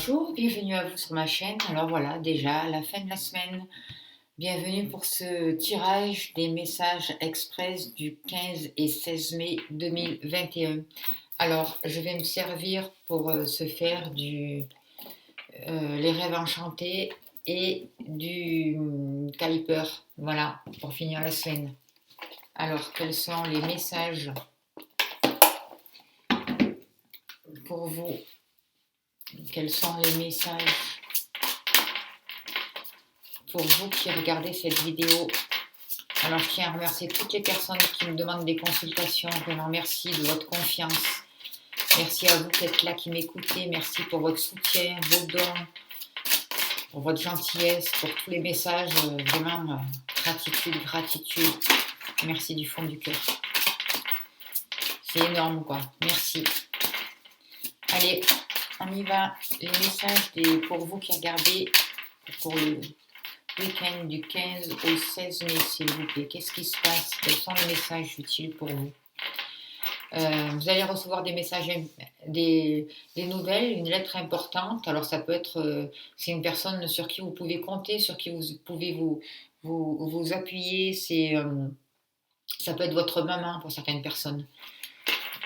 Bonjour, bienvenue à vous sur ma chaîne. Alors voilà, déjà la fin de la semaine. Bienvenue pour ce tirage des messages express du 15 et 16 mai 2021. Alors, je vais me servir pour se faire les rêves enchantés et du caliper. Voilà, pour finir la semaine. Alors, quels sont les messages pour vous? Quels sont les messages pour vous qui regardez cette vidéo? Alors je tiens à remercier toutes les personnes qui me demandent des consultations. Vraiment merci de votre confiance. Merci à vous qui êtes là, qui m'écoutez. Merci pour votre soutien, vos dons, pour votre gentillesse, pour tous les messages. Vraiment, gratitude, gratitude. Merci du fond du cœur. C'est énorme quoi. Merci. Allez, on y va. Les messages pour vous qui regardez pour le week-end du 15 au 16 mai, s'il vous plaît. Qu'est-ce qui se passe? Quels sont les messages utiles pour vous? Vous allez recevoir des messages, des nouvelles, une lettre importante. Alors ça peut être, c'est une personne sur qui vous pouvez compter, sur qui vous pouvez vous appuyer. Ça peut être votre maman pour certaines personnes.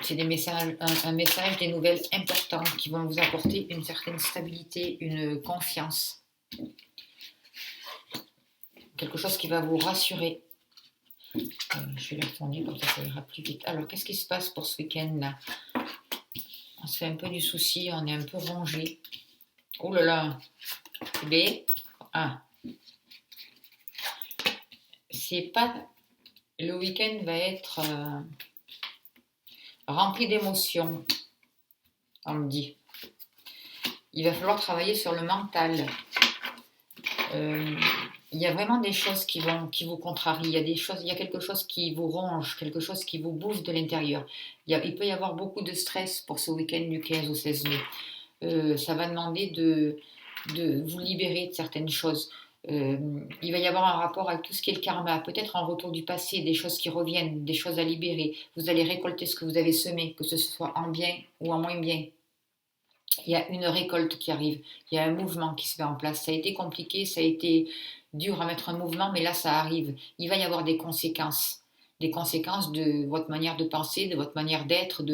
C'est des messages, un message, des nouvelles importantes qui vont vous apporter une certaine stabilité, une confiance. Quelque chose qui va vous rassurer. Je vais la retourner comme ça ira plus vite. Alors, qu'est-ce qui se passe pour ce week-end-là? On se fait un peu du souci, on est un peu rongé. Oh là là! B. Ah. C'est pas... Le week-end va être rempli d'émotions, on me dit. Il va falloir travailler sur le mental. Il y a vraiment des choses qui vous contrarient, il y a quelque chose qui vous ronge, quelque chose qui vous bouffe de l'intérieur. Il peut y avoir beaucoup de stress pour ce week-end du 15 au 16 mai. Ça va demander de vous libérer de certaines choses. Il va y avoir un rapport avec tout ce qui est le karma, peut-être un retour du passé, des choses qui reviennent, des choses à libérer. Vous allez récolter ce que vous avez semé, que ce soit en bien ou en moins bien. Il y a une récolte qui arrive, il y a un mouvement qui se met en place. Ça a été compliqué, ça a été dur à mettre un mouvement, mais là ça arrive. Il va y avoir des conséquences de votre manière de penser, de votre manière d'être.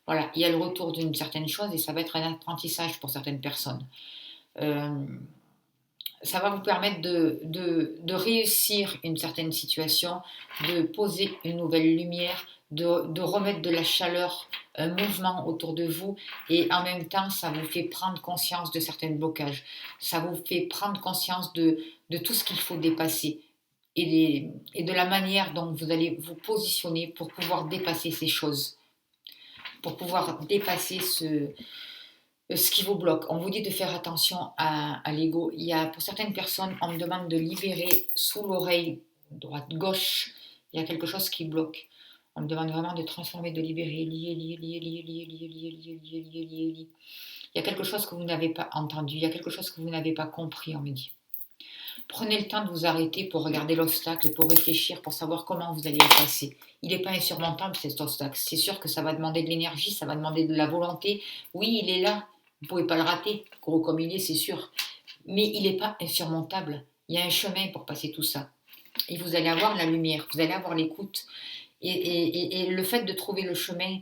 Voilà, il y a le retour d'une certaine chose et ça va être un apprentissage pour certaines personnes. Ça va vous permettre de réussir une certaine situation, de poser une nouvelle lumière, de remettre de la chaleur, un mouvement autour de vous, et en même temps ça vous fait prendre conscience de certains blocages, ça vous fait prendre conscience de tout ce qu'il faut dépasser et de la manière dont vous allez vous positionner pour pouvoir dépasser ces choses, pour pouvoir dépasser ce qui vous bloque. On vous dit de faire attention à l'ego. Pour certaines personnes, on me demande de libérer sous l'oreille droite-gauche. Il y a quelque chose qui bloque. On me demande vraiment de transformer, de libérer, lier. Il y a quelque chose que vous n'avez pas entendu, il y a quelque chose que vous n'avez pas compris, on me dit. Prenez le temps de vous arrêter pour regarder l'obstacle et pour réfléchir, pour savoir comment vous allez le passer. Il n'est pas insurmontable cet obstacle. C'est sûr que ça va demander de l'énergie, ça va demander de la volonté. Oui, il est là. Vous ne pouvez pas le rater, gros comme il est, c'est sûr. Mais il n'est pas insurmontable. Il y a un chemin pour passer tout ça. Et vous allez avoir la lumière, vous allez avoir l'écoute. Et le fait de trouver le chemin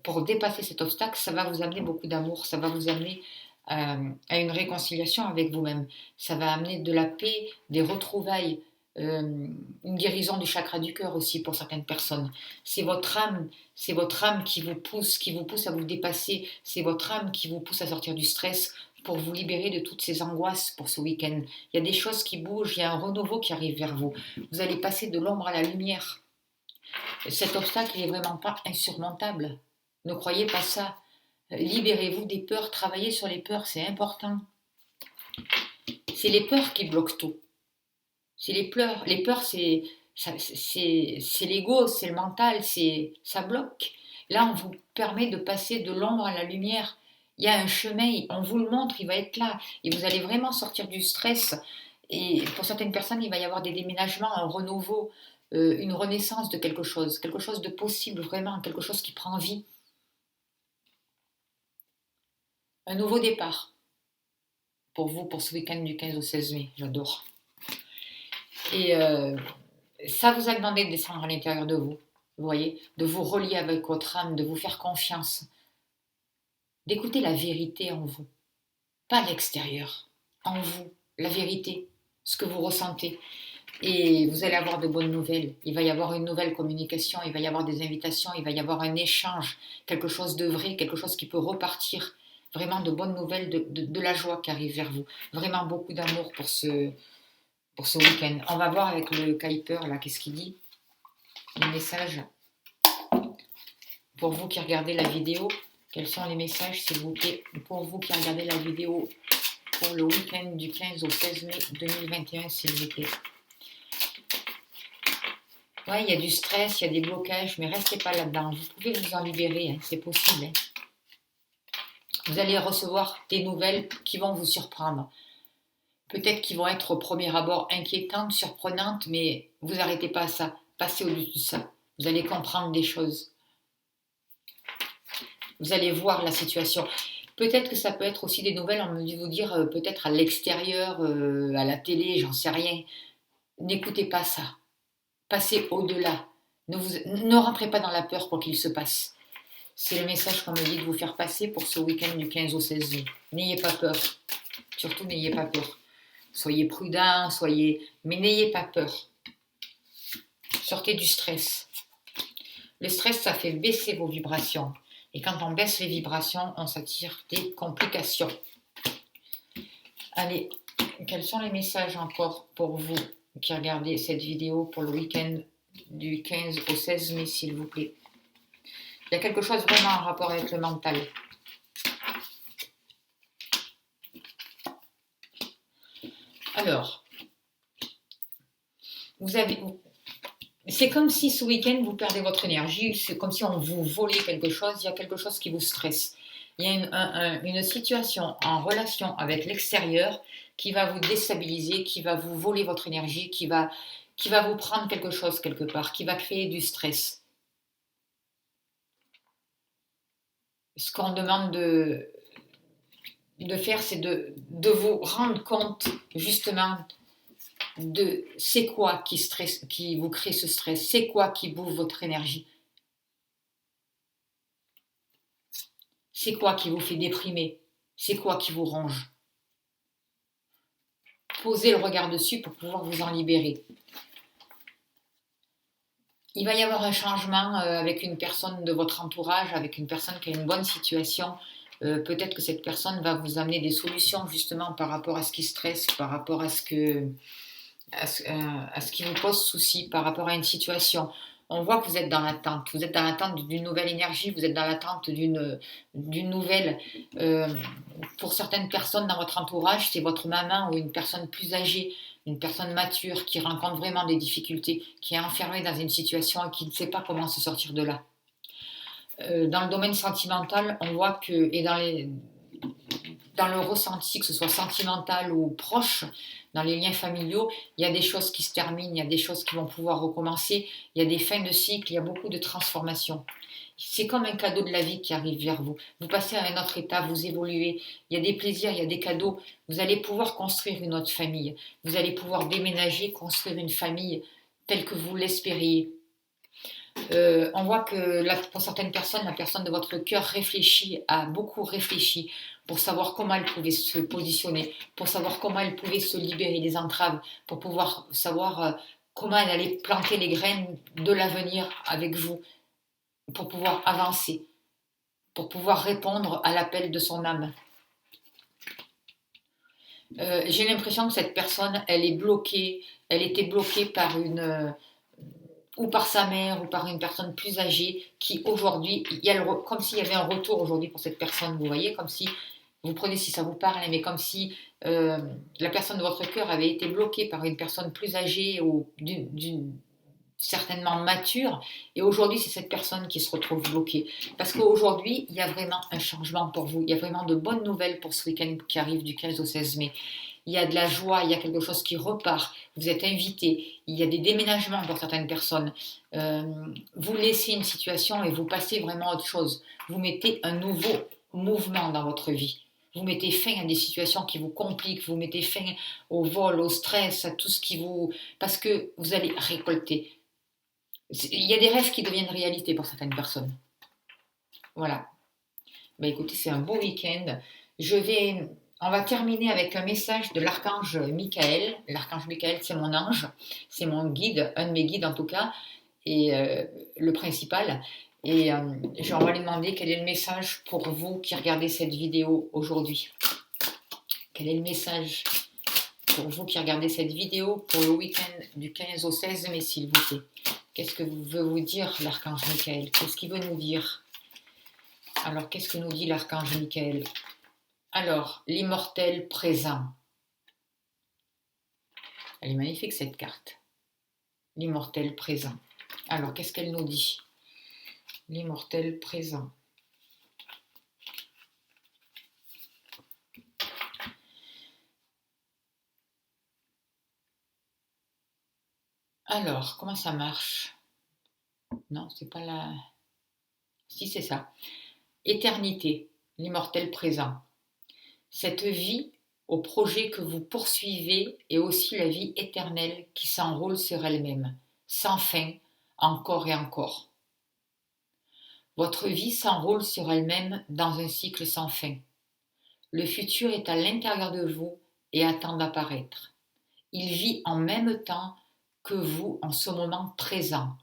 pour dépasser cet obstacle, ça va vous amener beaucoup d'amour, ça va vous amener à une réconciliation avec vous-même. Ça va amener de la paix, des retrouvailles, une guérison du chakra du cœur aussi pour certaines personnes. C'est votre âme qui vous pousse à vous dépasser. C'est votre âme qui vous pousse à sortir du stress pour vous libérer de toutes ces angoisses pour ce week-end. Il y a des choses qui bougent, il y a un renouveau qui arrive vers vous. Vous allez passer de l'ombre à la lumière. Cet obstacle n'est vraiment pas insurmontable. Ne croyez pas ça. Libérez-vous des peurs, travaillez sur les peurs, c'est important. C'est les peurs qui bloquent tout. C'est les peurs. Les peurs, c'est l'ego, c'est le mental, ça bloque. Là, on vous permet de passer de l'ombre à la lumière. Il y a un chemin, on vous le montre, il va être là. Et vous allez vraiment sortir du stress. Et pour certaines personnes, il va y avoir des déménagements, un renouveau, une renaissance de quelque chose de possible vraiment, quelque chose qui prend vie. Un nouveau départ. pour vous, pour ce week-end du 15 au 16 mai. J'adore. Et ça vous a demandé de descendre à l'intérieur de vous. Vous voyez, de vous relier avec votre âme, de vous faire confiance, d'écouter la vérité en vous, pas l'extérieur, en vous, la vérité, ce que vous ressentez. Et vous allez avoir de bonnes nouvelles. Il va y avoir une nouvelle communication, il va y avoir des invitations, il va y avoir un échange, quelque chose de vrai, quelque chose qui peut repartir. Vraiment de bonnes nouvelles, de la joie qui arrive vers vous. Vraiment beaucoup d'amour pour ce week-end. On va voir avec le Kuiper, là, qu'est-ce qu'il dit. Les messages. Pour vous qui regardez la vidéo, quels sont les messages, s'il vous plaît, pour vous qui regardez la vidéo pour le week-end du 15 au 16 mai 2021, s'il vous plaît. Ouais, il y a du stress, il y a des blocages, mais restez pas là-dedans. Vous pouvez vous en libérer, hein, c'est possible. Hein. Vous allez recevoir des nouvelles qui vont vous surprendre. Peut-être qu'ils vont être au premier abord inquiétantes, surprenantes, mais vous n'arrêtez pas à ça. Passez au-dessus de ça. Vous allez comprendre des choses. Vous allez voir la situation. Peut-être que ça peut être aussi des nouvelles, on me vous dire peut-être à l'extérieur, à la télé, j'en sais rien. N'écoutez pas ça. Passez au-delà. Ne rentrez pas dans la peur pour qu'il se passe. C'est le message qu'on me dit de vous faire passer pour ce week-end du 15 au 16 mai. N'ayez pas peur. Surtout, n'ayez pas peur. Soyez prudent, mais n'ayez pas peur. Sortez du stress. Le stress, ça fait baisser vos vibrations. Et quand on baisse les vibrations, on s'attire des complications. Allez, quels sont les messages encore pour vous qui regardez cette vidéo pour le week-end du 15 au 16 mai, s'il vous plaît? Il y a quelque chose vraiment en rapport avec le mental. Alors, c'est comme si ce week-end vous perdez votre énergie, c'est comme si on vous volait quelque chose, il y a quelque chose qui vous stresse. Il y a une situation en relation avec l'extérieur qui va vous déstabiliser, qui va vous voler votre énergie, qui va vous prendre quelque chose quelque part, qui va créer du stress. Ce qu'on demande de faire, c'est de vous rendre compte justement de c'est quoi qui vous crée ce stress, c'est quoi qui bouffe votre énergie, c'est quoi qui vous fait déprimer, c'est quoi qui vous ronge. Posez le regard dessus pour pouvoir vous en libérer. Il va y avoir un changement avec une personne de votre entourage, avec une personne qui a une bonne situation. Peut-être que cette personne va vous amener des solutions justement par rapport à ce qui stresse, par rapport à ce qui vous pose souci, par rapport à une situation. On voit que vous êtes dans l'attente. Vous êtes dans l'attente d'une nouvelle énergie, vous êtes dans l'attente d'une nouvelle. Pour certaines personnes dans votre entourage, c'est votre maman ou une personne plus âgée, une personne mature qui rencontre vraiment des difficultés, qui est enfermée dans une situation et qui ne sait pas comment se sortir de là. Dans le domaine sentimental, on voit que, et dans le ressenti, que ce soit sentimental ou proche, dans les liens familiaux, il y a des choses qui se terminent, il y a des choses qui vont pouvoir recommencer, il y a des fins de cycle, il y a beaucoup de transformations. C'est comme un cadeau de la vie qui arrive vers vous. Vous passez à un autre état, vous évoluez, il y a des plaisirs, il y a des cadeaux. Vous allez pouvoir construire une autre famille. Vous allez pouvoir déménager, construire une famille telle que vous l'espériez. On voit que pour certaines personnes, la personne de votre cœur a beaucoup réfléchi pour savoir comment elle pouvait se positionner, pour savoir comment elle pouvait se libérer des entraves, pour pouvoir savoir comment elle allait planter les graines de l'avenir avec vous, pour pouvoir avancer, pour pouvoir répondre à l'appel de son âme. J'ai l'impression que cette personne, elle était bloquée par ou par sa mère, ou par une personne plus âgée, qui aujourd'hui, comme s'il y avait un retour aujourd'hui pour cette personne, vous voyez, comme si, vous prenez si ça vous parle, mais comme si la personne de votre cœur avait été bloquée par une personne plus âgée ou certainement mature, et aujourd'hui c'est cette personne qui se retrouve bloquée. Parce qu'aujourd'hui, il y a vraiment un changement pour vous, il y a vraiment de bonnes nouvelles pour ce week-end qui arrive du 15 au 16 mai. Il y a de la joie, il y a quelque chose qui repart, vous êtes invité, il y a des déménagements pour certaines personnes. Vous laissez une situation et vous passez vraiment à autre chose. Vous mettez un nouveau mouvement dans votre vie. Vous mettez fin à des situations qui vous compliquent, vous mettez fin au vol, au stress, à tout ce qui vous... Parce que vous allez récolter. Il y a des rêves qui deviennent réalité pour certaines personnes. Voilà. Ben écoutez, c'est un beau week-end. On va terminer avec un message de l'archange Michael. L'archange Michael, c'est mon ange, c'est mon guide, un de mes guides en tout cas, et le principal. Et on va lui demander quel est le message pour vous qui regardez cette vidéo aujourd'hui. Quel est le message pour vous qui regardez cette vidéo pour le week-end du 15 au 16 mai, s'il vous plaît? Qu'est-ce que veut vous dire l'archange Michael? Qu'est-ce qu'il veut nous dire? Alors, qu'est-ce que nous dit l'archange Michael? Alors, l'immortel présent. Elle est magnifique cette carte. L'immortel présent. Alors, qu'est-ce qu'elle nous dit? L'immortel présent. Alors, comment ça marche? Non, c'est pas la... Si, c'est ça. Éternité, l'immortel présent. Cette vie au projet que vous poursuivez est aussi la vie éternelle qui s'enroule sur elle-même, sans fin, encore et encore. Votre vie s'enroule sur elle-même dans un cycle sans fin. Le futur est à l'intérieur de vous et attend d'apparaître. Il vit en même temps que vous en ce moment présent.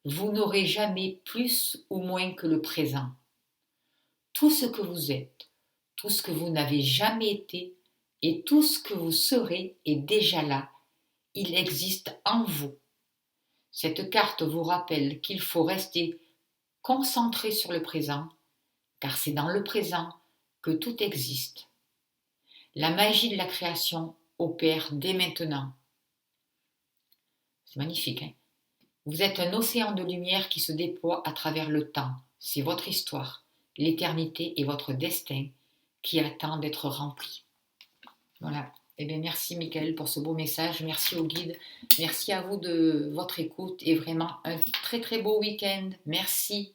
Vous n'aurez jamais plus ou moins que le présent. Tout ce que vous êtes, tout ce que vous n'avez jamais été et tout ce que vous serez est déjà là. Il existe en vous. Cette carte vous rappelle qu'il faut rester concentré sur le présent, car c'est dans le présent que tout existe. La magie de la création opère dès maintenant. C'est magnifique, hein? Vous êtes un océan de lumière qui se déploie à travers le temps. C'est votre histoire. L'éternité est votre destin qui attend d'être rempli. Voilà. Eh bien, merci Michael pour ce beau message. Merci au guide. Merci à vous de votre écoute et vraiment un très très beau week-end. Merci.